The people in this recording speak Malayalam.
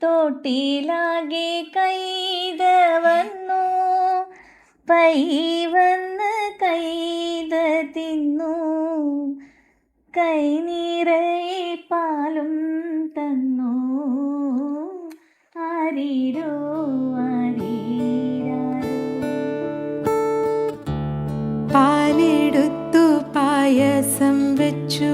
തോട്ടിലാകെ കൈത വന്നു, പൈ വന്ന് കൈത തിന്നു, കൈ നിറയെ പാലും തന്നു. ആരീരോ ആരീരാരോ. പാലെടുത്തു പായസം വെച്ചു,